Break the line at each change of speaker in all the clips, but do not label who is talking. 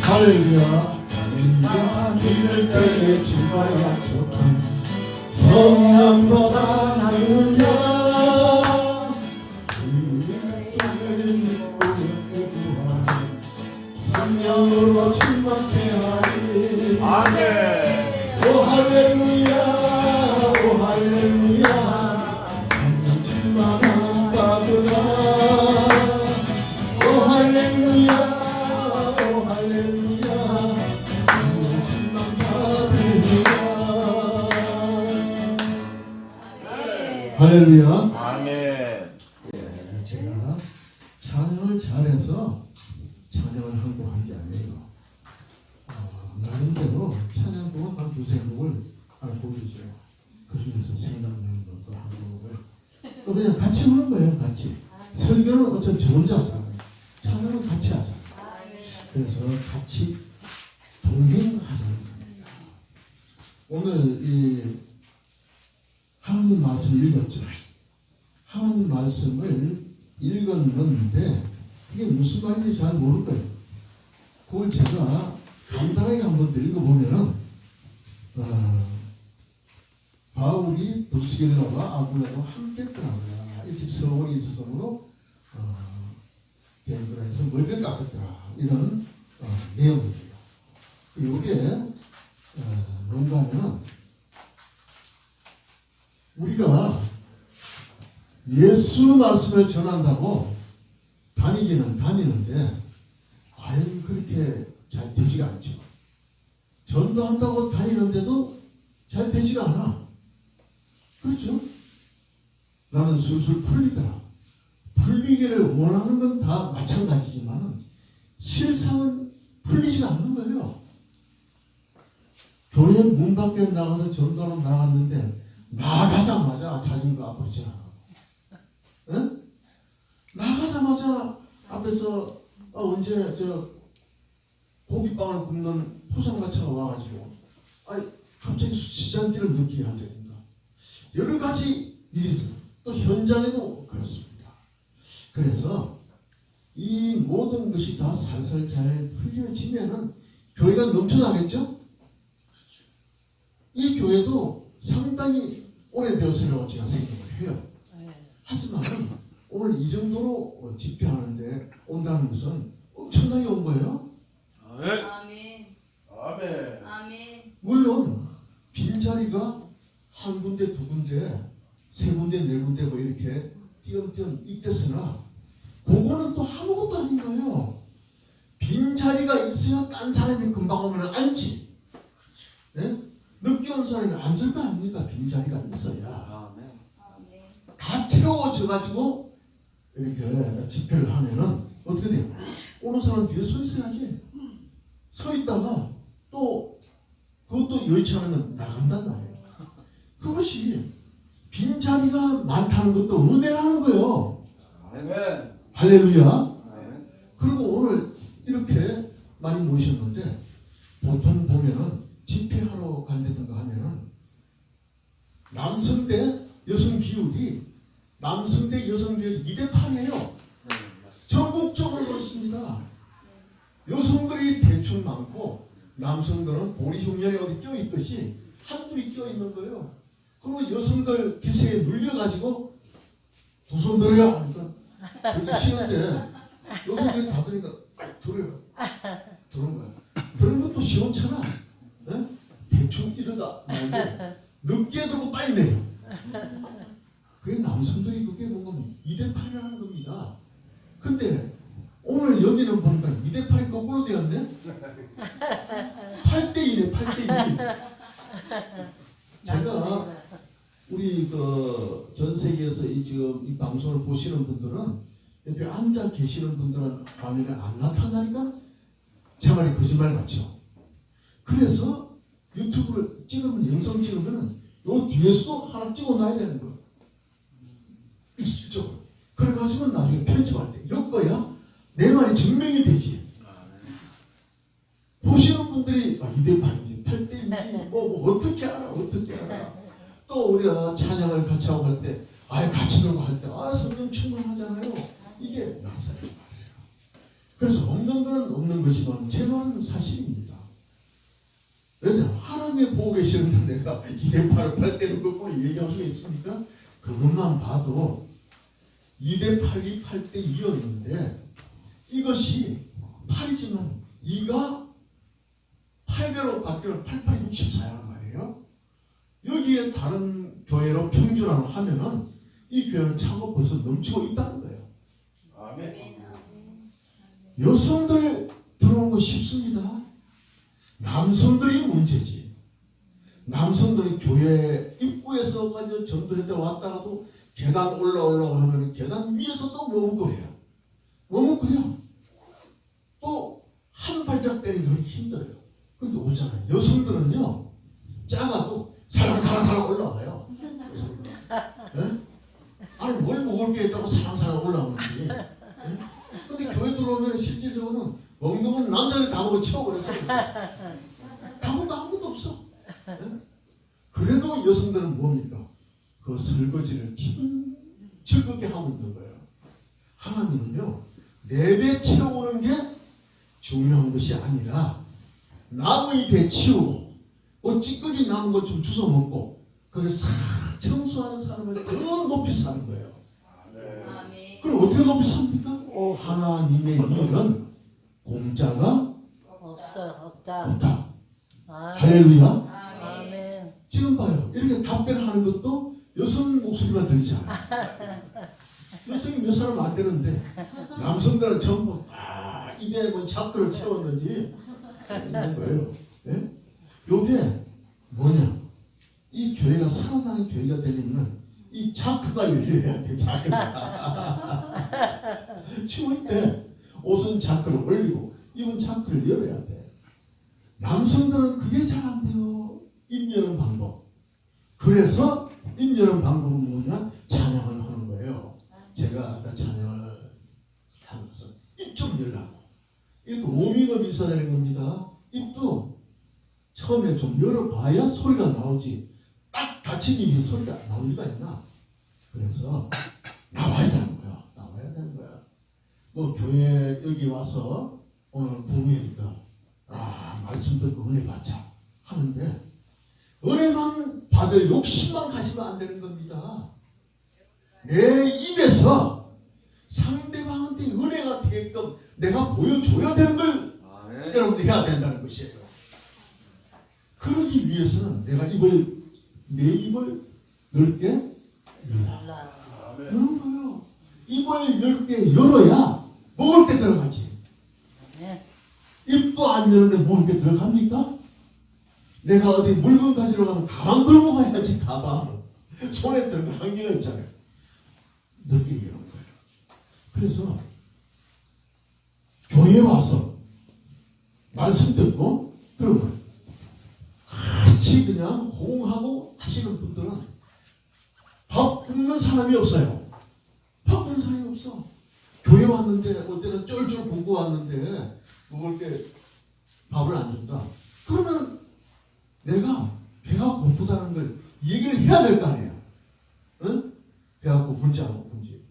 할렐루야. 우리가 믿을 때에 주가 약속한 성령보다 할렐루야. 우리의 손을 믿고 구하는 성령으로 충만케 하리.
아멘.
오 할렐루야. 오 할렐루야. 성령 충만한 바보라. 오 할렐루야. 할렐루야.
아멘.
예, 제가 찬양을 잘해서 찬양을 하고 한 게 아니에요. 나름대로 찬양곡은 한 두세 곡을 알고 계세요. 그 중에서 생각나는 것도 한 곡을 또 그냥 같이 하는 거예요. 같이. 설교는 어차피 저 혼자 하잖아요. 찬양은 같이 하잖아요. 그래서 같이 동행하자는 겁니다. 오늘 이 하나님 말씀을 읽었죠. 하나님 말씀을 읽었는데 이게 무슨 말인지 잘 모를 거예요. 그걸 제가 간단하게 한번 읽어보면은 바울이 부스겔라와 아굴라와 함께 했더라고요. 일찍 서원이 주성으로 덴그라에서 머리를 깎았더라. 이런 내용이에요. 이게 뭔가 하면 우리가 예수 말씀을 전한다고 다니기는 다니는데 과연 그렇게 잘 되지가 않죠. 전도한다고 다니는데도 잘 되지가 않아. 그렇죠? 나는 술술 풀리더라. 풀리기를 원하는 건 다 마찬가지지만 실상은 풀리지가 않는 거예요. 교회 문 밖에 나가서 전도하러 나갔는데 나가자마자 자전거 앞으로 지나가고, 응? 나가자마자 앞에서 언제 저 고깃빵을 굽는 포장마차가 와가지고 갑자기 시장길을 느끼게 한다든가 여러 가지 일이 있어요. 또 현장에도 그렇습니다. 그래서 이 모든 것이 다 살살 잘 풀려지면은 교회가 넘쳐나겠죠? 이 교회도 상당히 오래되었으라고 제가 생각을 해요. 하지만 오늘 이 정도로 집회하는데 온다는 것은 엄청나게 온 거예요.
아멘. 아멘.
아멘.
물론 빈자리가 한 군데, 두 군데, 세 군데, 네 군데 뭐 이렇게 띄엄띄엄 있겠으나 그거는 또 아무것도 아닌 거예요. 빈자리가 있어야 딴 사람이 금방 오면 앉지. 네? 늦게 온 사람이 앉을 거 아닙니까? 빈자리가 있어야. 다 채워져가지고 이렇게 집회를 하면은 어떻게 돼요? 오는 사람 뒤에 서 있어야지. 서 있다가 또 그것도 여의치 않으면 나간단 말이에요. 그것이 빈자리가 많다는 것도 은혜라는 거예요.
아멘.
할렐루야.
아멘.
그리고 오늘 이렇게 많이 모셨는데 보통 보면은 집회하러 간다든가 하면은 남성 대 여성 비율이 남성 대 여성 비율이 2대8이에요. 전국적으로 그렇습니다. 여성들이 대충 많고 남성들은 보리 흉년에 어디 껴있듯이 한둘이 껴있는 거예요. 그리고 여성들 기세에 눌려가지고 두 손 들어야 하니까 그렇게 쉬는데 여성들이 다 들으니까 들어요. 들은 거야. 들은 것도 시원찮아. 네? 대충 이러다 말고 늦게 들고 빨리 내려. 그게 남성들이 그게 뭔가 2대8이라는 겁니다. 근데 오늘 여기는 보니까 2대8이 거꾸로 되었네? 8대2네, 8대2. 제가 우리 전 세계에서 지금 이 방송을 보시는 분들은 옆에 앉아 계시는 분들은 화면에 안 나타나니까 제 말이 거짓말 같죠. 그래서 유튜브를 찍으면 영상 찍으면 요 뒤에서 하나 찍어놔야 되는 거예요. 이쪽으로. 그래가지고 나중에 편집할 때 엮어야 내 말이 증명이 되지. 보시는 분들이 2대8인지 8대인지 뭐 어떻게 알아 어떻게 알아. 또 우리가 찬양을 같이 하고 할 때 같이 놀고 할 때 성령 충만하잖아요. 이게 나사는 말이에요. 그래서 없는 것은 없는 것이지만 제 말은 사실입니다. 왜냐하면 하나님이 보고 계시는데 내가 2대8을 팔 때는 거꾸로 얘기할 수 있습니까? 그것만 봐도 2대8이 8대 2였는데 이것이 8이지만 2가 8배로 바뀌면 88, 64란 말이에요. 여기에 다른 교회로 평준화를 하면은 이 교회는 참고 벌써 넘치고 있다는 거예요.
아멘.
여성들 들어오는 거 쉽습니다. 남성들이 문제지. 남성들이 교회 입구에서까지 전도회 때 왔다가도 계단 올라오려고 하면 계단 위에서도 머뭇거려요. 머뭇거려. 또 한 발짝 때리기 힘들어요. 근데 오잖아요. 여성들은요, 작아도 살랑살랑 올라와요. 네? 아니, 뭘 먹을 게 있다고 살랑살랑 올라오는지. 네? 근데 교회 들어오면 실질적으로는 먹는 건 남자들이 다 먹어 치워버려서 다른 거 아무것도 없어. 네? 그래도 여성들은 뭡니까? 그 설거지를 기분 즐겁게 하고 있는 거예요. 하나님은요, 내배 채워오는 게 중요한 것이 아니라 남의 배 치우고 뭐 찌꺼기 남은 것 좀 주워 먹고 그걸 싹 청소하는 사람을 더 높이 사는 거예요.
아멘.
그럼 어떻게 높이 삽니까? 하나님의 일은 공짜가 없다. 할렐루야.
아멘.
지금 봐요. 이렇게 답변하는 것도 여성 목소리만 들리잖아요. 여성이 몇 사람 안 되는데 남성들은 전부 다 입에 뭐 자크를 채웠는지 있는 거예요. 네? 요게 뭐냐? 이 교회가 살아나는 교회가 되려면 이 자크가 열려야 돼. 자크가. 추울 때 옷은 자크를 올리고 입은 자크를 열어야 돼. 남성들은 그게 잘 안 돼요. 입 여는 방법. 그래서 입 여는 방법은 뭐냐? 찬양을 하는 거예요. 제가 아까 찬양을 하면서 입 좀 열라고. 이것도 워밍업이 있어야 되는 겁니다. 입도 처음에 좀 열어봐야 소리가 나오지. 딱 닫힌 입이 소리가 나올 리가 있나? 그래서 나와야 되는 거야. 나와야 되는 거야. 뭐 교회 여기 와서 오늘 부흥회니까 말씀 듣고 은혜 받자 하는데 은혜만 받을 욕심만 가지면 안 되는 겁니다. 내 입에서 상대방한테 은혜가 되게끔 내가 보여줘야 되는 걸 여러분들 해야 된다는 것이에요. 그러기 위해서는 내가 내 입을 넓게 열라. 그런 거요. 입을 넓게 열어야 먹을 게 들어가지. 입도 안 여는데 먹을 게 들어갑니까? 내가 어디 물건 가지러 가면 가방 들고 가야지. 가방 손에 들고 한개가 있잖아요. 넓게 여는 거예요. 그래서 교회에 와서 말씀 듣고 그러면 같이 그냥 호응하고 하시는 분들은 밥 굶는 사람이 없어요. 밥 굶는 사람이 없어. 교회 왔는데 올 때는 쫄쫄 굶고 왔는데 먹을 게 밥을 안 준다. 그러면 내가 배가 고프다는 걸 얘기를 해야 될 거 아니에요. 응? 배가 고픈지 안 고픈지.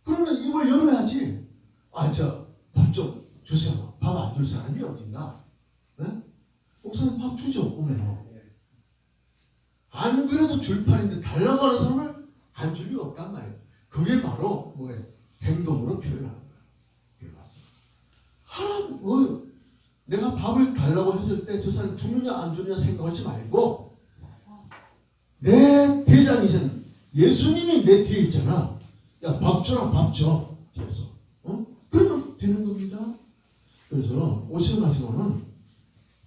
그러면 입을 열어야지. 밥 좀 주세요. 밥 안 줄 사람이 어딨나? 네? 목사님 밥 주죠. 오면. 안 그래도 줄 판인데 달라고 하는 사람을 안 줄 리가 없단 말이에요. 그게 바로 뭐예요? 행동으로 표현하는 거예요. 하나님, 내가 밥을 달라고 했을 때 저 사람이 주느냐 안 주느냐 생각하지 말고 내 대장이신 예수님이 내 뒤에 있잖아. 야, 밥 주라, 밥 줘. 뒤에서. 그러면 되는 겁니다. 그래서 오셔가지고는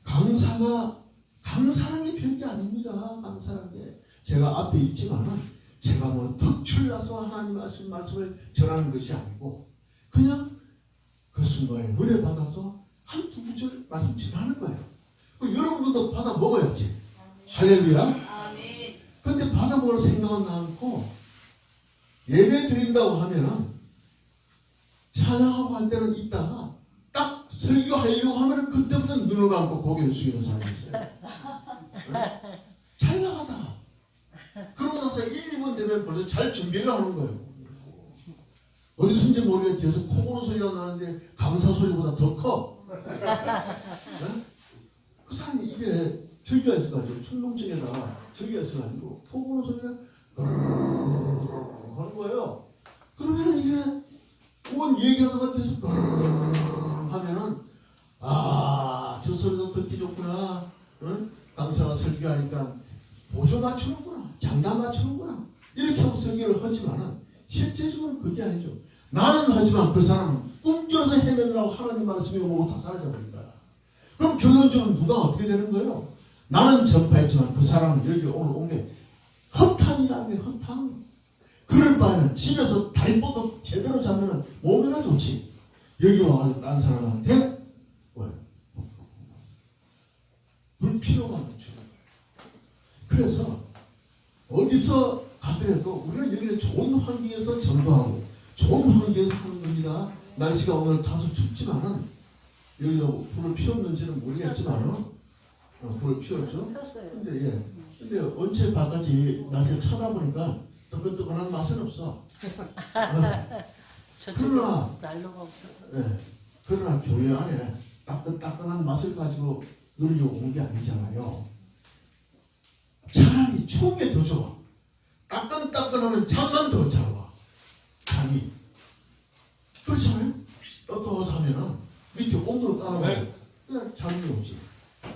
강사라는 게 별게 아닙니다. 강사라는 게. 제가 앞에 있지만은 제가 뭐 턱출나서 하나님 말씀을 전하는 것이 아니고 그냥 그 순간에 은혜 받아서 한두 구절 말씀 전하는 거예요. 여러분들도 받아 먹어야지. 할렐루야.
아멘.
근데 받아 먹을 생각은 않고 예배 드린다고 하면은 찬양하고 할 때는 있다가 딱 설교하려고 하면은 그때부터 눈을 감고 고개를 숙이는 사람이 있어요. 잘 나가다. 그러고 나서 1, 2분 되면 벌써 잘 준비를 하는 거예요. 어디선지 모르겠지. 뒤에서 코 고는 소리가 나는데 강사 소리보다 더 커. 네? 그 사람이 이게 저기가 있어가지고 충동증에다가 저기가 있어가지고 코 고는 소리가 하는 거예요. 그러면 이게 온 얘기하다가 계속 하면은 저 소리도 듣기 좋구나. 응? 강사가 설교하니까 보조 맞추는구나. 장단 맞추는구나. 이렇게 하고 설교를 하지만은 실제적으로는 그게 아니죠. 나는 하지만 그 사람은 꿈꿔서 헤매느라고 하나님 말씀이 오고 다 사라져버린 거야. 그럼 결론적으로 누가 어떻게 되는 거예요? 나는 전파했지만 그 사람은 여기 오늘 온 게 허탕이라는 게 허탕. 그럴 바에는 집에서 다리 뻗어 제대로 자면은 몸이나 좋지. 여기 와서 딴 사람한테 뭐예요? 불필요한 거 주는 거예요. 그래서 어디서 가더라도 우리는 여기는 좋은 환경에서 전도하고 좋은 환경에서 하는 겁니다. 날씨가 오늘 다소 춥지만은 여기도 불을 피웠는지는 모르겠지만은 불을 피웠죠.
폈어요.
근데 언제 바깥이 날씨를 쳐다보니까 뜨끈뜨끈한 맛은 없어.
저쪽에
그러나
난로가 없어서.
그러나 교회 안에 따끈따끈한 맛을 가지고 누리려고 온 게 아니잖아요. 차라리 추운 게 더 좋아. 따끈따끈하면 잠만 더 잘 와. 잠이. 그렇잖아요? 떳떳하면은 밑에 온도를 따라가면 그냥 잠이 오지.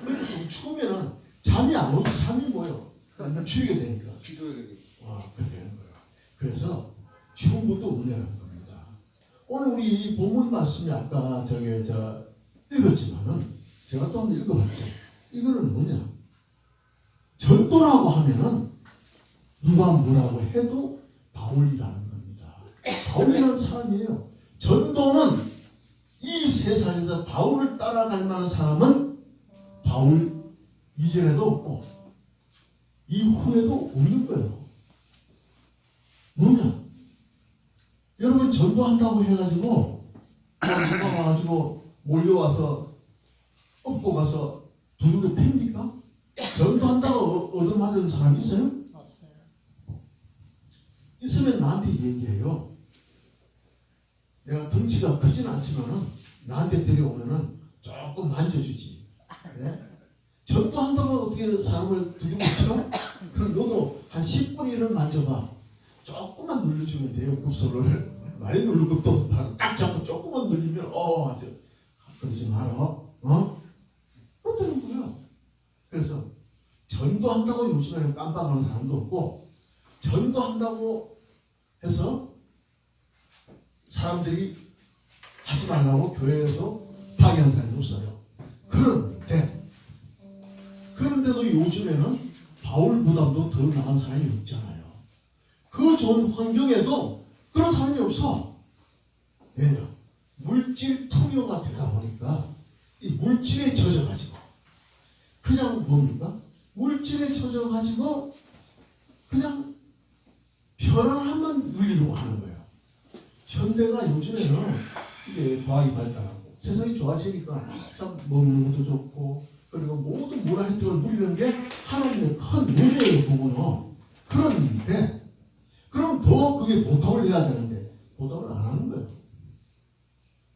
근데 좀 추우면은 잠이 안 오지. 잠이 뭐예요? 추위게 되니까.
기도해야 되겠지.
그렇게 되는 거예요. 그래서 추운 것도 은혜라는 겁니다. 오늘 우리 이 본문 말씀이 아까 읽었지만은 제가 또 한번 읽어봤죠. 이거는 뭐냐? 전도라고 하면은 누가 뭐라고 해도 바울이라는 겁니다. 바울이라는 사람이에요. 전도는 이 세상에서 바울을 따라갈 만한 사람은 바울 이전에도 없고 이후에도 없는 거예요. 뭐냐? 여러분 전도한다고 해가지고 누가 와가지고 몰려와서 업고 가서 두둑에 팹니까? 전도한다고 얻어맞은 사람 있어요?
없어요.
있으면 나한테 얘기해요. 내가 덩치가 크진 않지만은 나한테 데려오면은 조금 만져주지. 네? 전도한다고 어떻게 사람을 두둑에 펴? 그럼 너도 한 10분이를 만져봐. 조금만 눌러주면 돼요. 급소를 많이 누를 것도 딱 잡고 조금만 눌리면 아주 그러지 마라. 그러는 거야. 그래서 전도한다고 요즘에는 깜빡하는 사람도 없고 전도한다고 해서 사람들이 하지 말라고 교회에서 파괴하는 사람이 없어요. 그런데도 요즘에는 바울보다도 더 나은 사람이 없잖아요. 그 좋은 환경에도 그런 사람이 없어. 왜냐? 물질 풍요가 되다 보니까 이 물질에 젖어가지고 그냥 뭡니까? 물질에 젖어가지고 그냥 편안함만 누리려고 하는 거예요. 현대가 요즘에는 이게 과학이 발달하고 세상이 좋아지니까 참 먹는 것도 좋고 그리고 모든 문화 혜택을 누리는 게 하나님의 큰 은혜예요. 그거는. 그런데 그럼 더 그게 보답을 해야 되는데 보답을 안 하는 거예요.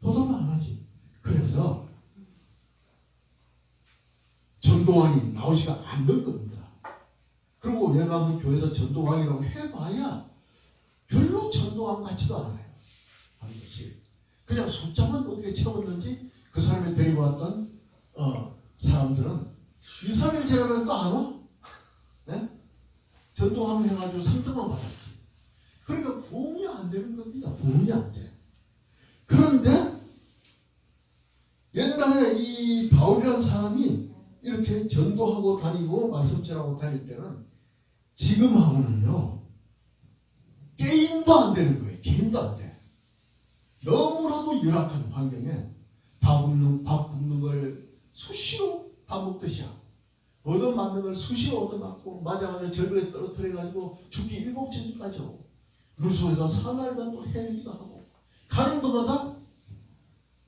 보답을 안 하지. 그래서 전도왕이 나오지가 않는 겁니다. 그리고 웬만하면 교회에서 전도왕이라고 해봐야 별로 전도왕 같지도 않아요. 반드시. 그냥 숫자만 어떻게 채웠는지 그 사람이 데리고 왔던 사람들은 2, 3일 지나면 또 안 와? 네? 전도왕 해가지고 상처만 받았지. 그러니까 부흥이 안 되는 겁니다. 부흥이 안 돼. 그런데 옛날에 이 바울이라는 사람이 이렇게 전도하고 다니고 말씀 전하고 다닐 때는 지금하고는요 게임도 안 되는 거예요. 게임도 안 돼. 너무나도 열악한 환경에 밥 굶는 걸 수시로 밥 먹듯이야. 얻어맞는 걸 수시로 얻어맞고 맞아가지고 절벽에 떨어뜨려가지고 죽기 7시까지 오고 루소에서 사날간도 헤매기도 하고 가는 곳마다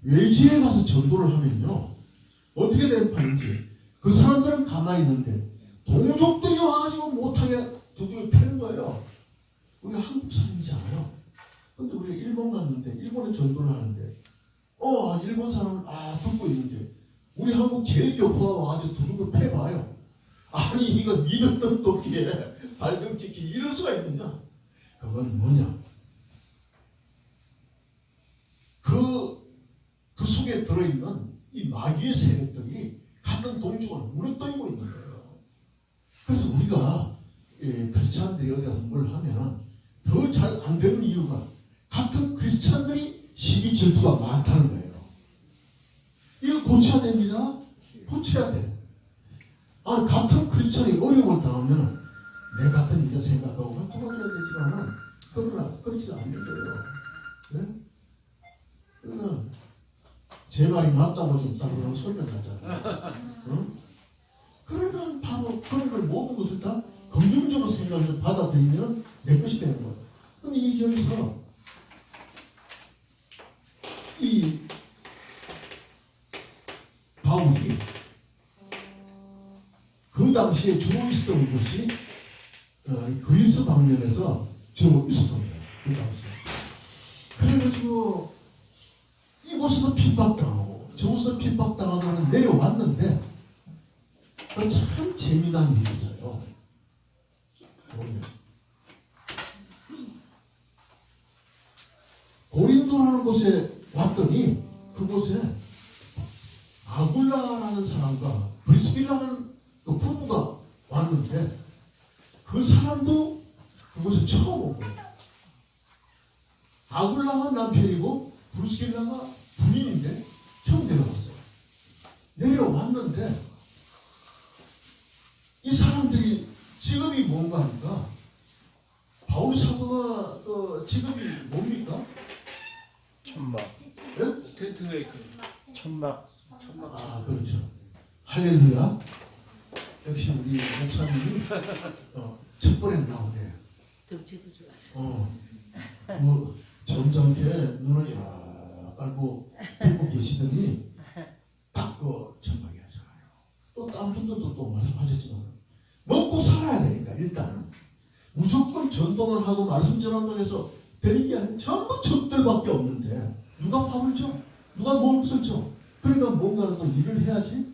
외지에 가서 전도를 하면요 어떻게 되는 판인지 그 사람들은 가만히 있는데 동족들이 와가지고 못하게 두들겨 패는 거예요. 우리가 한국 사람이잖아요. 근데 우리가 일본 갔는데 일본에 전도를 하는데 일본 사람은 듣고 있는데 우리 한국 제일 교포가 와가지고 두는 걸 패봐요. 아니 이거 믿었던 도끼에 발등 찍히 이럴 수가 있느냐? 그건 뭐냐? 그 속에 들어있는 이 마귀의 세력들이 같은 동족을 무너뜨리고 있는 거예요. 그래서 우리가 크리스찬들이 어디 가서 뭘 하면 더 잘 안 되는 이유가 같은 크리스찬들이 시기 질투가 많다는 거예요. 이거 고쳐야 됩니다. 고쳐야 돼. 같은 크리스찬이 어려움을 당하면 내 같은 이가 생각하고 도와줘야 되지만은 그러나 그렇지 않는 거예요. 네? 그러나 제 말이 맞다고 좀 따로 설명하잖아요. 응? 그러니까 바로 그런 걸 모든 것을 다 긍정적으로 생각해서 받아들이면 내 것이 되는 거예요. 근데 이 여기서 이 바울이 그 당시에 주로 있었던 것이 그리스 방면에서 주로 있었던 거예요. 그 당시에. 그래가지고 이곳에서 핍박당하고 저곳에서 핍박당하고 내려왔는데 참 재미난 일이 있어요. 고린도라는 곳에 왔더니 그곳에 아굴라라는 사람과 브리스길라는 그 부부가 왔는데 그 사람도 그곳에 처음 온 거예요. 아굴라가 남편이고 브리스길라가 부인인데 처음 내려왔어요. 내려왔는데 이 사람들이 직업이 뭔가 하니까 바울 사도가 직업이 뭡니까?
천막.
네?
텐트 메이커.
천막.
그렇죠. 할렐루야. 역시 우리 목사님이 첫 번에 나오네.
덩치도 좋았어.
점잖게 눈을 야 깔고 듣고 계시더니 딱 천막이 하잖아요. 또 다른 분들도 또 말씀하셨지만 먹고 살아야 되니까 일단은 무조건 전도만 하고 말씀 전한다고 해서 되는 게 아니라 전부 적들밖에 없는데 누가 밥을 줘? 누가 먹을 줘? 그러니까 뭔가 또 일을 해야지.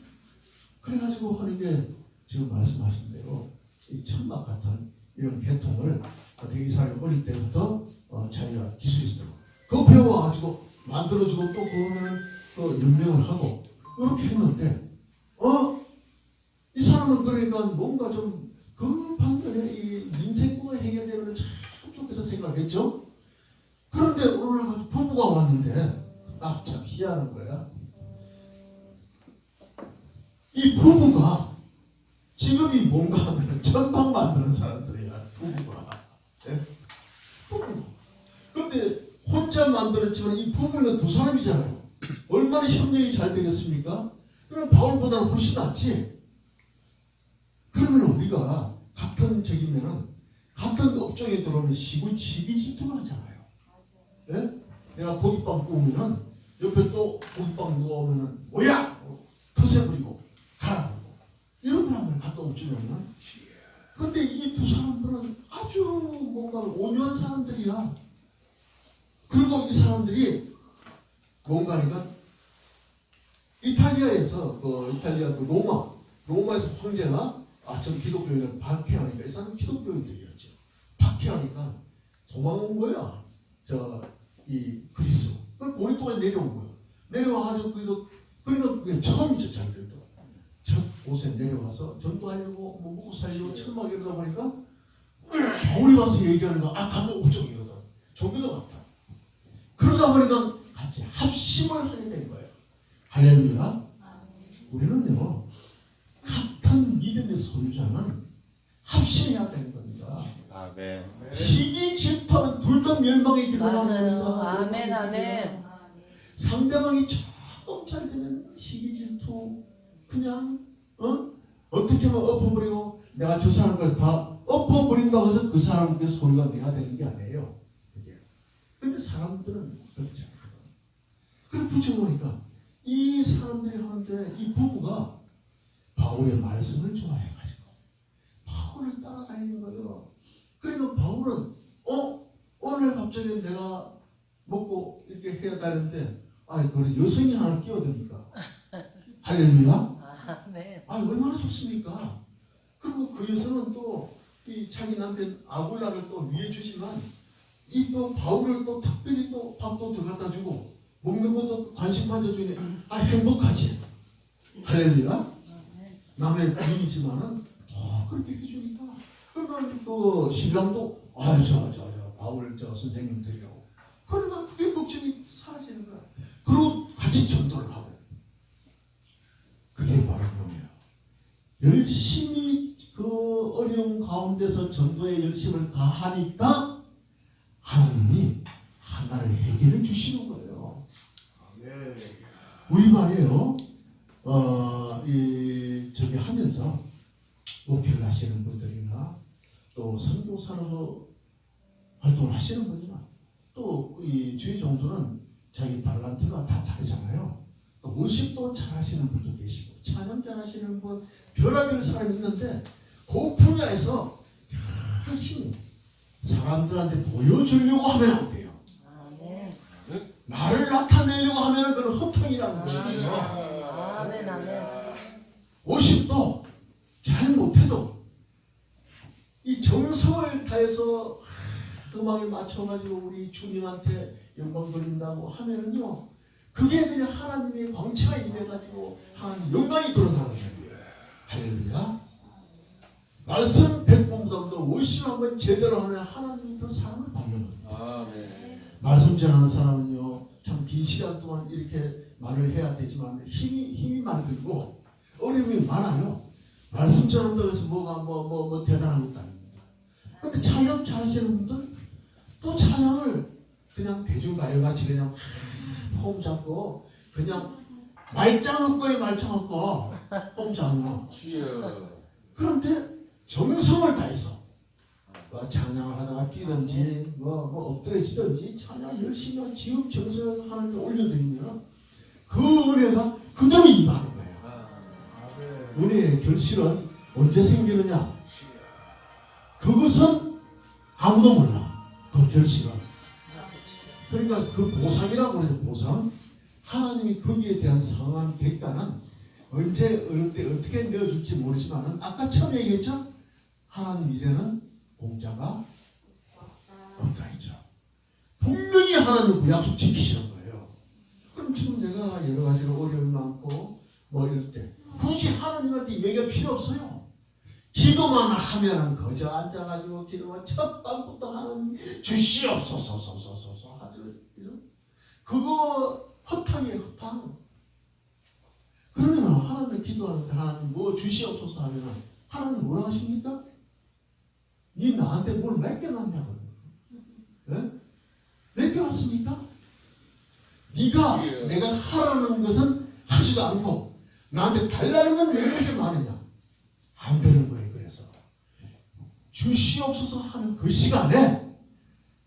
그래가지고 하는 게 지금 말씀하신 대로 이 천막 같은 이런 계통을 어떻게 이 사람이 어릴 때부터 자기가 기술이 있었고 그거 배워가지고 만들어주고 또 그거는 또 연명을 하고 그렇게 했는데 이 사람은 그러니까 뭔가 좀 그 방면에 이 인생구가 해결되면 참 좋겠다 생각했죠. 그런데 어느 날 부부가 왔는데 참 희한한 거야. 이 부부가 직업이 뭔가 하면 천막 만드는 사람들이야. 부부가. 네? 부부. 근데 혼자 만들었지만 이 부부는 두 사람이잖아요. 얼마나 협력이 잘 되겠습니까? 그럼 바울보다는 훨씬 낫지. 그러면 우리가 같은 적이면은 같은 업종에 들어오면 시기질투가 하잖아요. 네? 내가 고깃빵 구우면은 옆에 또 고깃빵 누워오면은 뭐야? 터세 부리고 가라 그러고 이런 사람을 갖다 옵주면은 근데 이 두 사람들은 아주 뭔가 온유한 사람들이야. 그리고 이 사람들이 뭔가니까 이탈리아에서 이탈리아 로마에서 황제가 전 기독교인을 박해하니까 이 사람은 기독교인들이었죠. 박해하니까 도망온 거야. 이 그리스. 그걸 오랫동안 내려온 거야. 내려와가지고 그러니까 처음이죠 자기들도. 첫 곳에 내려와서 전도하려고 먹고 살려고 천막 이러다 보니까 바울이 와서 얘기하는 거 같은 업종이거든. 종교도 같다. 그러다 보니까 같이 합심을 하게 된 거예요. 할렐루야. 우리는요 같은 믿음의 소유자는 합심해야 되는 겁니다.
아멘.
시기 질투하면 둘 다 멸망에 기도하는
맞아요.
겁니다.
아멘, 아멘.
상대방이 조금 잘 되면 시기 질투 그냥 어떻게 하면 엎어버리고 내가 저 사람을 다 엎어버린다고 해서 그 사람께 소유가 돼야 되는 게 아니에요. 그게. 근데 사람들은 그렇지 않거든. 그래 붙여보니까 이 사람들이 하는데 이 부부가 바울의 말씀을 좋아해가지고 바울을 따라다니는 거예요. 그러니까 바울은 오늘 갑자기 내가 먹고 이렇게 해야 되는데 그래 여성이 하나 끼어드니까 할렐루야.
아, 네.
얼마나 좋습니까? 그리고 그 여성은 또 이 자기 남편 아굴라를 또 위해 주지만 이 또 바울을 또 특별히 또 밥도 더 갖다 주고 먹는 것도 관심 가져주니 행복하지. 할렐루야. 남의 부인이지만은 더 그렇게 해주니까 그러면 또 신랑도 저 바울 선생님 드리라고 그러니까 그게 걱정이 사라지는 거야. 그리고 같이 전도를 하고 그게 바로 뭐예요? 열심히 그 어려운 가운데서 전도에 열심을 다하니까 하나님이 하나를 해결해 주시는 거예요. 우리 말이에요. 저기 하면서 목회를 하시는 분들이나 또 선교사로 활동을 하시는 분이나 또 이 주의 정도는 자기 달란트가 다 다르잖아요. 또 의식도 잘하시는 분도 계시고 찬양 잘하시는 분 별의별 사람이 있는데 그 분야에서 열심히 사람들한테 보여주려고 하면 안 돼요.
아, 네.
나를 나타내려고 하면 그건 허탕이라는 거예요.
아멘, 아멘.
50도 잘 못해도 이 정성을 다해서 음악에 맞춰가지고 우리 주님한테 영광 돌린다고 하면은요, 그게 그냥 하나님의 광채가 임해가지고 하나님 영광이 드러나는 거예요. 할렐루야. 말씀 100번보다도 50번 제대로 하면 하나님이 그 사람을 받는 겁니다. 말씀 전하는 사람은요, 참 긴 시간 동안 이렇게 말을 해야 되지만 힘이 많이 들고 어려움이 많아요. 말씀 전한다고 해서 뭐가 대단한 것도 아닙니다. 근데 찬양 잘하시는 분들 또 찬양을 그냥 대중가요같이 그냥 폼 잡고 그냥 말짱 없고에 말짱 없고 폼 잡고 그런데 정성을 다해서 찬양을 하다가 뛰든지 엎드려지든지 찬양 열심히 한 지금 정성을 하나님께 올려드리면 그 은혜가 그대로 임하는 거예요. 은혜의 결실은 언제 생기느냐? 그것은 아무도 몰라. 그 결실은. 그러니까 그 보상이라고 그래요. 보상. 하나님이 거기에 대한 상한 대가는 언제 어느 때 어떻게 내어줄지 모르지만 아까 처음에 얘기했죠. 하나님 일에는 공짜가 없다 했죠. 분명히 하나님 그 약속 지키시는 거예요. 그럼 지금 내가 여러 가지로 어려움이 많고 이럴 때 굳이 하나님한테 얘기할 필요 없어요. 기도만 하면은 거저 앉아가지고 기도만 첫 밤부터 하나님 주시옵소서 하죠. 그거 허탕이에요, 허탕. 그러면 하나님 기도하는데 하나님 주시옵소서 하면은 하나님 뭐라 하십니까? 니 나한테 뭘 맡겨놨냐고요. 네? 맡겨놨습니까? 네가 내가 하라는 것은 하지도 않고 나한테 달라는 건 왜 그렇게 많으냐? 안 되는 거예요. 그래서 주시옵소서 하는 그 시간에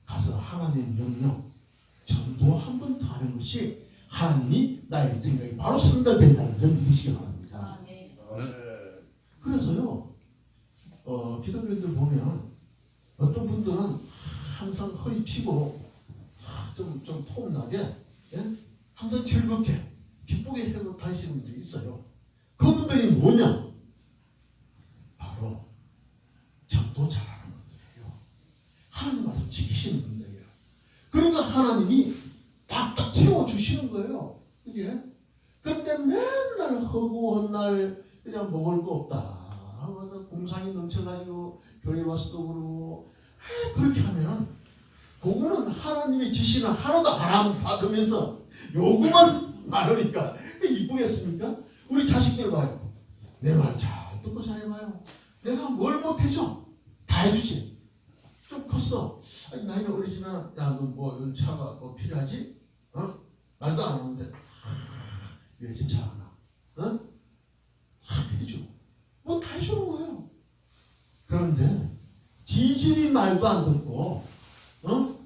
가서 하나님 명령 전도 한 번 더 하는 것이 하나님이 나의 생각이 바로 선달된다는 점 믿으시기 바랍니다. 그래서요 기독교인들 보면 어떤 분들은 항상 허리 피고 좀 폼나게 항상 즐겁게 기쁘게 해도 다니시는 분들이 있어요. 그분들이 뭐냐? 바로 전도 잘하는 분들이에요. 하나님 말씀 지키시는 분들이에요. 그러니까 하나님이 딱딱 채워주시는 거예요. 그게. 그런데 맨날 허구한 날 그냥 먹을 거 없다. 공상이 넘쳐가지고 교회 와서도 그러고 그렇게 하면 그거는 하나님의 지시는 하나도 안 받으면서 요구만 많으니까 이쁘겠습니까? 우리 자식들 봐요. 내 말 잘 듣고 잘해봐요. 내가 뭘 못해줘? 다 해주지. 좀 컸어. 나이는 어리지만 야 너 차가 필요하지? 말도 안 하는데 왜 이제 차 하나? 해줘. 다 해주는 거예요. 그런데 지질이 말도 안 듣고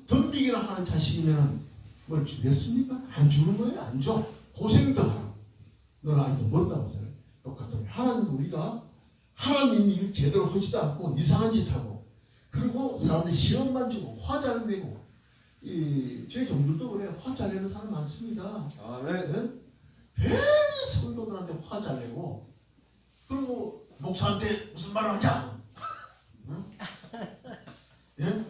덤비기나 하는 자식이면 뭘 주겠습니까? 안 주는 거예요. 안 줘. 고생도 하라고. 너는 아직도 멀다고 하잖아요. 똑같은 하나님 우리가 하나님이 제대로 하지도 않고 이상한 짓 하고 그리고 사람들 시험만 주고 화잘 내고 제 종들도 그래. 화 잘 내는 사람 많습니다.
아멘.
네? 괜히 성도들한테 화 잘 내고 그리고 목사한테 무슨 말을 하냐? 응? 예?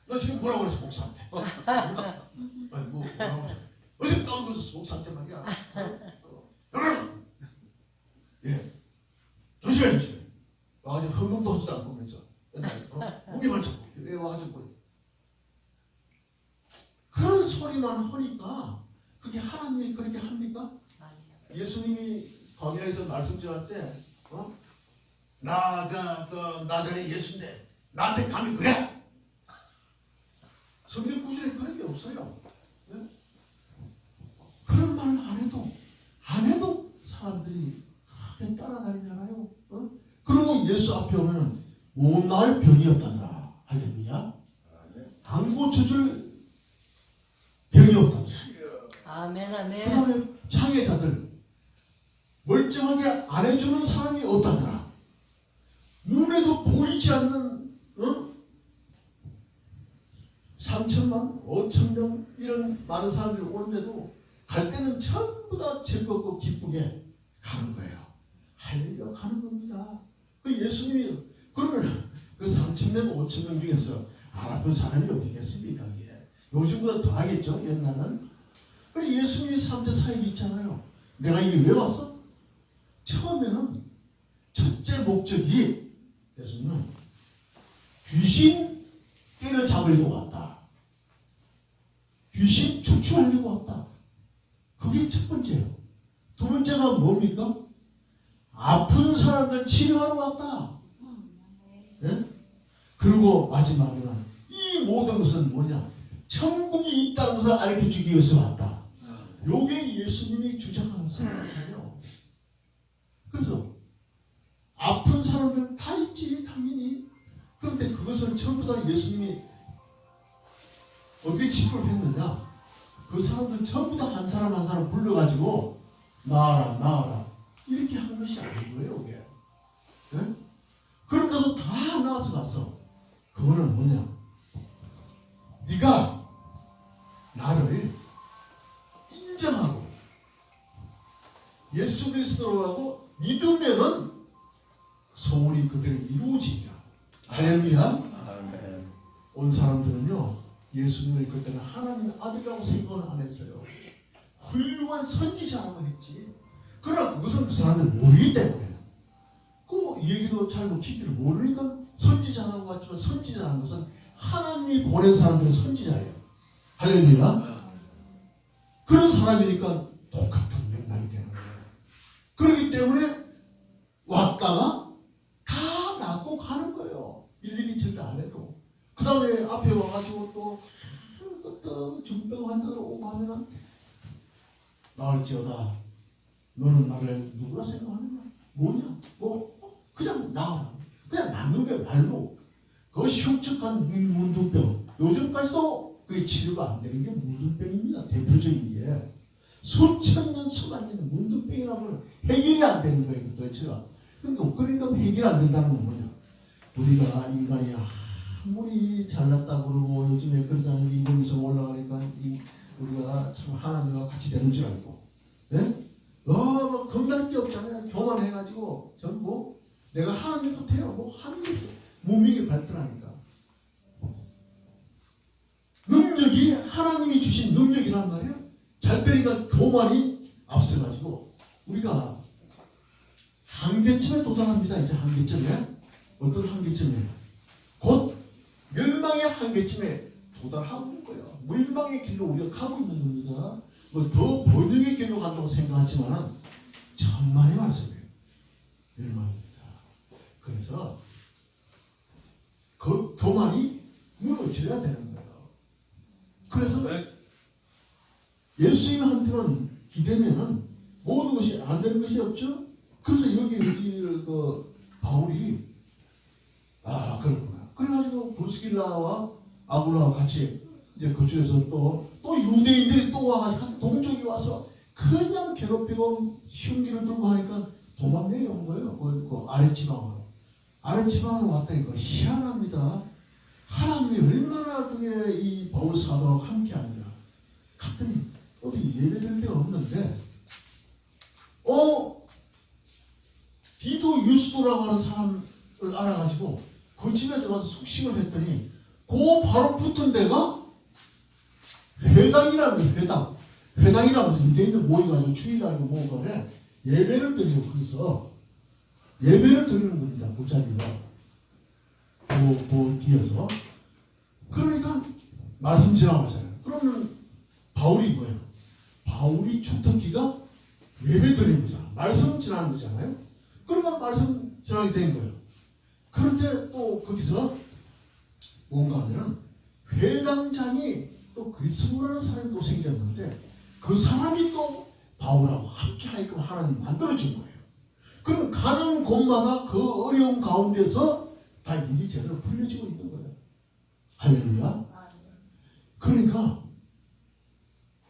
너 지금 뭐라고 그랬어 목사한테? 응? 아니 뭐라고 그랬어? 어제 까먹었어 목사한테 말이야. 여러분, 예, 조심해. 와가지고 헌금도 하지도 않고 그러면서 옛날에 무게만 잡고 왜 와가지고 뭐 그런 소리만 하니까 그게 하나님이 그렇게 합니까? 예수님이 광야에서 말씀 전할 때 나가 그 나자렛 예수인데 나한테 감히 그래? 성경 구절에 그런 게 없어요. 네? 그런 말 안 해도 사람들이 크게 따라다니잖아요. 그리고 예수 앞에 오면 온 나을 병이 없다더라. 할렐루야. 안 고쳐줄 병이 없다더라.
아멘,
그
아멘.
다음에 장애자들 멀쩡하게 안 해주는 사람이 없다더라. 눈에도 보이지 않는 3천만, 5천명 이런 많은 사람들이 오는데도 갈 때는 전부 다 즐겁고 기쁘게 가는 거예요. 할렐루야 가는 겁니다. 그 예수님이 그러면 그 3천명, 5천명 중에서 안 아픈 사람이 어디 있겠습니까? 요즘보다 더 하겠죠. 옛날은. 그래 예수님이 3대 사역이 있잖아요. 내가 이게 왜 왔어? 처음에는 첫째 목적이 예수님은 귀신 때려잡으려고 왔다. 귀신 축출하려고 왔다. 그게 첫 번째예요. 두 번째가 뭡니까? 아픈 사람들 치료하러 왔다. 네? 그리고 마지막에는 이 모든 것은 뭐냐? 천국이 있다는 것을 알려주기 위해서 왔다. 요게 예수님이 주장하는 사람이에요. 그래서 아픈 사람들은 다 있지 당연히. 그런데 그것을 전부 다 예수님이 어떻게 치료를 했느냐? 그 사람들 전부 다 한 사람 한 사람 불러가지고 나와라 이렇게 한 것이 아닌 거예요. 이게. 네? 그런데도 다 나와서 갔어. 그거는 뭐냐? 네가 나를 인정하고 예수 그리스도라고 믿으면은 소원이 그대로 이루어지리라. 할렐루야.
아멘.
온 사람들은요 예수님을 그때는 하나님의 아들이라고 생각을 안 했어요. 훌륭한 선지자라고 했지. 그러나 그것은 그 사람들 모르기 때문에 그 얘기도 잘 묵히기를 모르니까 선지자라고 하지만 선지자라는 것은 하나님이 보낸 사람들은 선지자예요. 할렐루야. 그런 사람이니까 똑같은 맥락이 되는 거예요. 그렇기 때문에 왔다가 다 낫고 가는 거예요. 일일이 처리 안 해도. 그 다음에 앞에 와가지고 또 중병 환자들 오고 하면은 나을지어다. 너는 나를 누구라 생각하느냐? 뭐냐? 그냥 나와라. 그냥 낫는 거야 말로. 그 흉측한 문둥병. 요즘까지도 그게 치료가 안 되는 게 문둥병입니다. 대표적인 게. 수천 년 수만 년 문둥병이라고 해결이 안 되는 거예요. 도대체가. 그러니까 해결이 안 된다는 건 뭐냐? 우리가 인간이 아무리 잘났다고 그러고 요즘에 그러잖아요. 인공위성 올라가니까 우리가 참 하나님과 같이 되는 줄 알고. 네? 뭐 겁날 게 없잖아요. 교만해가지고 전부 내가 하나님 같아요. 뭐 하는 게 문명이 발달하니까. 능력이 하나님이 주신 능력이란 말이에요. 잘 되니까 교만이 앞서가지고 우리가 한계점에 도달합니다. 이제 한계점에. 어떤 한계점에? 곧 멸망의 한계점에 도달하고 있는 거예요. 멸망의 길로 우리가 가고 있는 겁니다. 뭐 더 번영의 길로 간다고 생각하지만 천만의 말씀이에요. 멸망입니다. 그래서 그 교만이 무너져야 되는 거예요. 그래서 예수님한테만 기대면은 모든 것이 안 되는 것이 없죠. 그래서 여기 그 바울이 그렇구나. 그래가지고 브루스길라와 아굴라와 같이 이제 그쪽에서 또 유대인들이 또 와가지고 동족이 와서 그냥 괴롭히고 흉기를 들고 하니까 도망 내려온 거예요. 그 아랫지방으로. 아랫지방으로 왔다니까 희한합니다. 하나님이 얼마나 그게 이 바울 사도하고 있는데 디도 유스도라고 하는 사람을 알아가지고 그 집에 들어가서 숙식을 했더니 그 바로 붙은 데가 회당이라는 거예요. 회당이라면 유대인들 모여가지고 주일날고 모여가지고 예배를 드려요. 거기서 예배를 드리는 겁니다. 그 자리가 그 뒤에서. 그러니까 말씀 지나가잖아요. 그러면 바울이 뭐예요? 바울이 주특기가 예배 드리는 거잖아. 말씀 지나는 거잖아요. 그러니까 말씀 지나게 된 거예요. 그런데 또 거기서 뭔가 하면 회당장이 또 그리스도라는 사람이 또 생겼는데 그 사람이 또 바울하고 함께 하게끔 하나님 만들어준 거예요. 그럼 가는 곳마다 그 어려운 가운데서 다 일이 제대로 풀려지고 있는 거예요. 할렐루야. 그러니까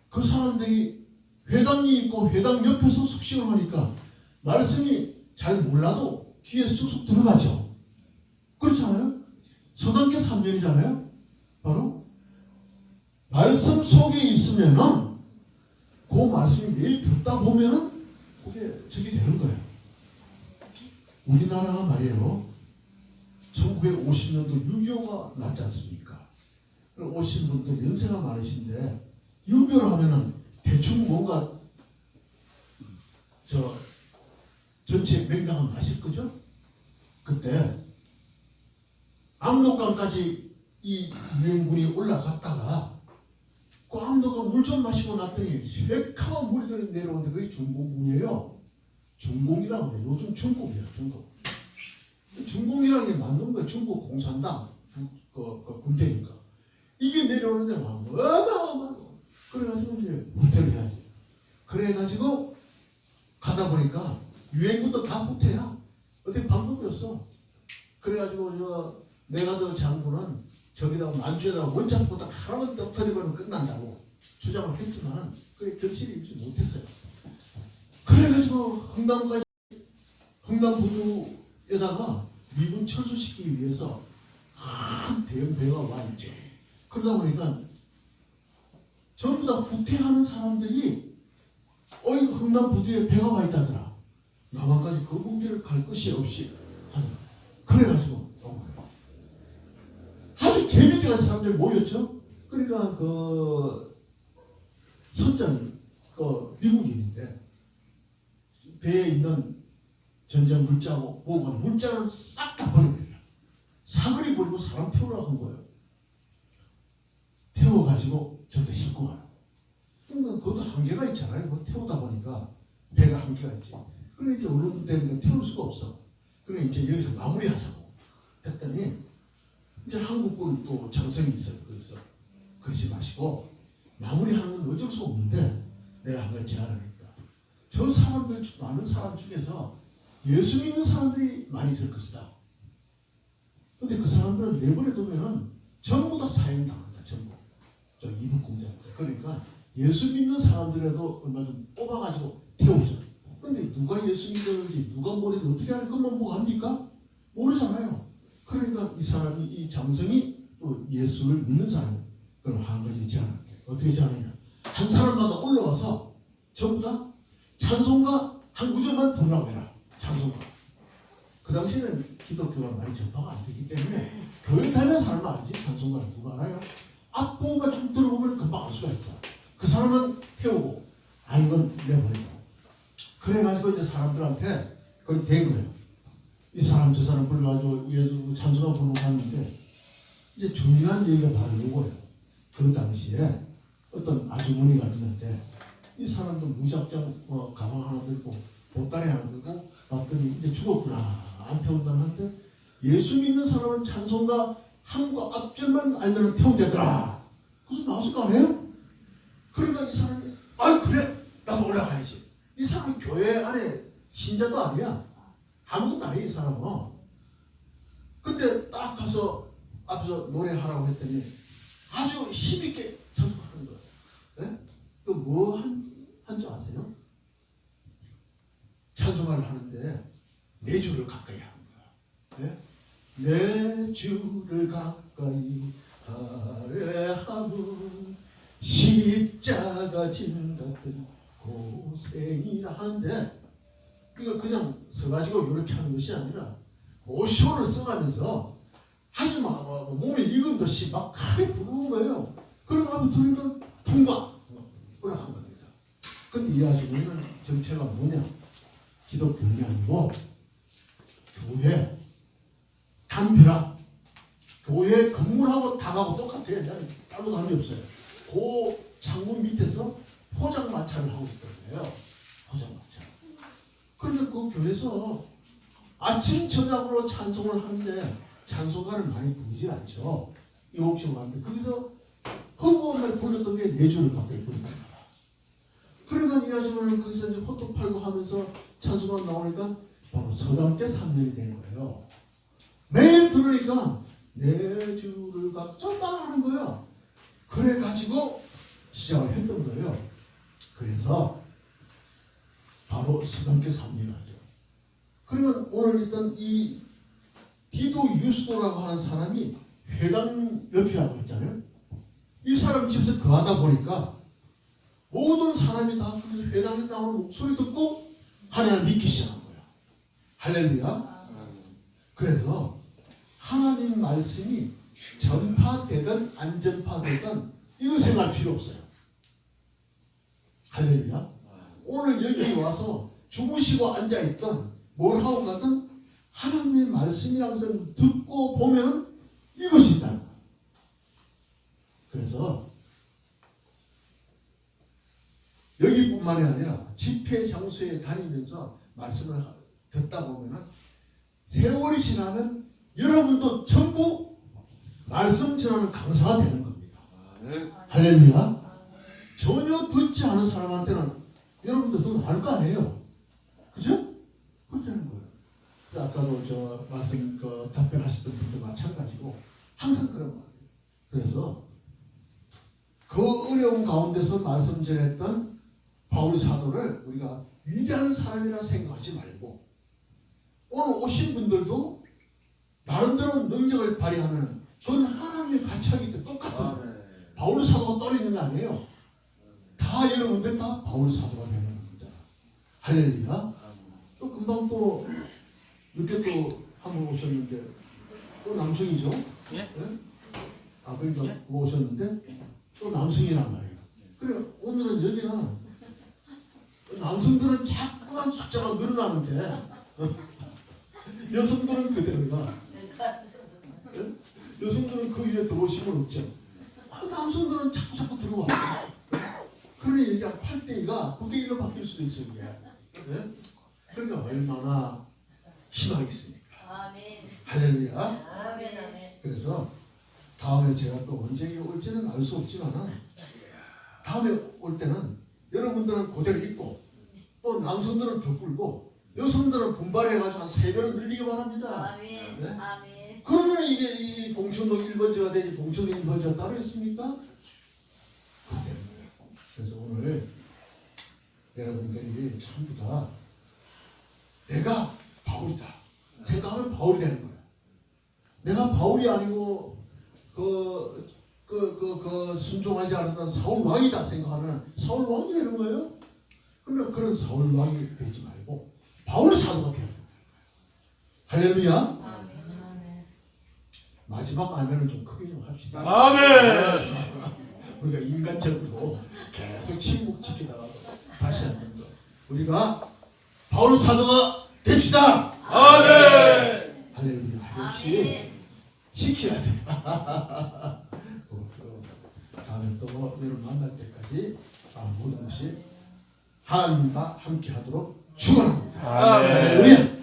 그 사람들이 회당이 있고 회당 옆에서 숙식을 하니까 말씀이 잘 몰라도 귀에 쑥쑥 들어가죠. 그렇잖아요. 서당계 3년이잖아요. 바로 말씀 속에 있으면은 그 말씀이 매일 듣다 보면은 그게 저기 되는 거예요. 우리나라가 말이에요. 1950년도 6.25가 났지 않습니까? 오신 분들 연세가 많으신데 6.25를 하면은 대충 뭔가 전체 맹장은 아실 거죠? 그때 압록강까지 이 유엔군이 올라갔다가 그 압록강 물 좀 마시고 났더니 새카만 물이 내려오는데 그게 중공이에요. 중공이라고 해요. 요즘 중공이에요. 중공. 중공이라는 게 맞는 거예요. 중국 공산당 군대니까. 이게 내려오는데 어마어마하고 그래가지고 이제 후퇴를 해야지. 그래가지고 가다 보니까 유엔군도 다 후퇴야. 어떻게 방법이 없어. 그래가지고 내가 더 장군은 저기다가 만주에다가 원자포 딱 하나만 더 터져버리면 끝난다고 주장을 했지만 그게 결실이 있지 못했어요. 그래가지고 흥남부두에다가 미군 철수시키기 위해서 큰 대형 배가 와 있죠. 그러다 보니까 전부 다 후퇴하는 사람들이 흥남부두에 배가 와 있다더라. 남한까지 그 무기를 갈 것이 없이 하더라. 그래가지고 온 거예요. 아주 개미띠같은 사람들이 모였죠. 그러니까 선장 미국인인데 배에 있는 전쟁 물자고 뭐고 물자를 싹 다 버려버려요. 사거리 버리고 사람 태우라고 한 거예요. 태워가지고 저기 싣고 가요. 그러니까 그것도 한계가 있잖아요. 뭐 태우다 보니까 배가 한계가 있지. 그러니까 이제 어른 되니까 태울 수가 없어. 그러니까 이제 여기서 마무리하자고 했더니 이제 한국군 또 장성이 있어요. 그래서 그러지 마시고 마무리하는 건 어쩔 수 없는데 내가 한 가지 제안을 했다. 저 사람들 많은 사람 중에서 예수 믿는 사람들이 많이 있을 것이다. 근데 그 사람들을 내버려 두면은 전부 다 사형당한다. 전부. 저 이북 공작한테. 그러니까 예수 믿는 사람들에도 얼마 좀 뽑아가지고 태우죠. 근데 누가 예수 믿는지 누가 뭐래도 어떻게 할 것만 보고 합니까? 모르잖아요. 그러니까 이 사람이 이 장성이 또 예수를 믿는 사람. 그럼 한 가지 제안할게. 어떻게 제안하냐? 한 사람마다 올라와서 전부 다 찬송가 한 구절만 부르라고 해라. 찬송가. 그 당시에는 기독교가 많이 전파가 안 되기 때문에 교회 다니는 사람은 알지 찬송가를 누가 알아요? 앞부분만 좀 들어보면 금방 알 수가 있다. 그 사람은 태우고 아닌 건 내버리고. 그래가지고 이제 사람들한테 그걸 된 거예요. 이 사람 저 사람 불러가지고 예수 찬송가 부르고 갔는데 이제 중요한 얘기가 바로 이거예요. 그 당시에 어떤 아주머니가 있는데 이 사람도 무작정 가방 하나 들고 보따리 하나 들고 봤더니 이제 죽었구나. 안 태운다는데 예수 믿는 사람은 찬송가 한 거 앞절만 알면 태운대더라. 그래서 나왔을 거 아니에요? 그러니까 이 사람이 그래 나도 올라가야지. 이 사람은 교회 안에 신자도 아니야. 아무것도 아니야 이 사람은. 근데 딱 가서 앞에서 노래하라고 했더니 아주 힘있게 찬송하는 거야. 네? 그 뭐 한 줄 아세요? 찬송을 하는데 내 주를 가까이 하는 거야. 네? 내 주를 가까이 하려 함은 십자가 짐 같은 고생이라 하는데 이걸 그냥 써가지고 이렇게 하는 것이 아니라 고시원을 써가면서 아주 막 몸에 익은 듯이 막 크게 부르는 거예요. 그러고 들으니까 통과 올라간 겁니다. 근데 이 아주머니는 정체가 뭐냐? 기독교인이 아니고 교회 담벼락 교회 건물하고 담하고 똑같아요. 그냥 따로 다름이 없어요. 그 창문 밑에서 포장마차를 하고 있던 거예요. 포장마차. 그런데 그 교회에서 아침 저녁으로 찬송을 하는데 찬송가를 많이 부르지 않죠. 7시간 하는데 거기서 허구원을 불렀던 게 4주를 가까이 부른 거예요. 그러니까 이 아줌마는 거기서 이제 호떡 팔고 하면서 찬송가 나오니까 바로 서당께 3년이 된 거예요. 매일 들으니까 4주를 갖고 따라하는 거예요. 그래가지고 시작을 했던 거예요. 그래서 바로 서당께 3년 하죠. 그러면 오늘 일단 이 디도 유스도라고 하는 사람이 회당 옆이라고 했잖아요. 이 사람 집에서 거하다 보니까 모든 사람이 다 거기서 회당에 나오는 목소리 듣고 하나님을 믿기 시작한 거예요. 할렐루야. 그래서 하나님 말씀이 전파되든 안 전파되든 이거 생각할 필요 없어요. 할렐루야. 오늘 여기 와서 주무시고 앉아있던 뭘 하고 가든 하나님의 말씀이라는 것을 듣고 보면 이것이 있다는 거예요. 그래서 여기뿐만이 아니라 집회 장소에 다니면서 말씀을 듣다 보면 세월이 지나면 여러분도 전부 말씀 전하는 강사가 되는 겁니다. 할렐루야. 전혀 듣지 않은 사람한테는 여러분들 더 나을 거 아니에요. 그죠? 그렇다는 거예요. 아까도 저 말씀 답변하셨던 분도 마찬가지고 항상 그런 거예요. 그래서 그 어려운 가운데서 말씀 전했던 바울 사도를 우리가 위대한 사람이라 생각하지 말고 오늘 오신 분들도 나름대로 능력을 발휘하는 그건 하나님의 가치하기 때문에 똑같은 거예요. 바울 사도가 떨어지는 거 아니에요. 다 여러분들 다 바울 사도가 되는 겁니다. 할렐루야. 또 금방 또 늦게 또 한 번 오셨는데 또 남성이죠?
예?
네? 아 그러니까 뭐 오셨는데 또 남성이란 말이에요. 그래 오늘은 여기는 남성들은 자꾸만 숫자가 늘어나는데 여성들은 그대로가. 네? 여성들은 그 위에 들어오시면 없죠. 남성들은 자꾸 들어와. 그러니 이게 8대2가 9대1로 바뀔 수도 있어요. 이게. 네? 그러니까 얼마나 희망이 있습니까?
아멘.
할렐루야.
아멘. 아멘.
그래서 다음에 제가 또 언제 올지는 알 수 없지만 다음에 올 때는 여러분들은 그대로 있고 또 남성들은 더 불고 여성들은 분발해가지고 한 3배로 늘리기 바랍니다.
아멘.
네?
아멘.
그러면 이게 이 봉천동 1번지가 되지 봉천동 1번지가 따로 있습니까? 그래서 오늘 여러분들이 전부 다 내가 바울이다 생각하면 바울이 되는 거야. 내가 바울이 아니고 순종하지 않았던 사울 왕이다 생각하면 사울 왕이 되는 거예요. 그러면 그런 사울 왕이 되지 말고 바울 사도가 되는 거예요. 할렐루야.
아멘.
마지막 아멘을 좀 크게 좀 합시다.
아멘.
우리가 인간적으로 계속 침묵 지키다가 다시 한번 더 우리가 바울 사도가 됩시다.
아멘.
할렐루야. 역시 지켜야 돼. 다음에 또 여러분 만날 때까지 모든 것이 하나님과 함께 하도록 축원합니다.
아멘.
할렐루야.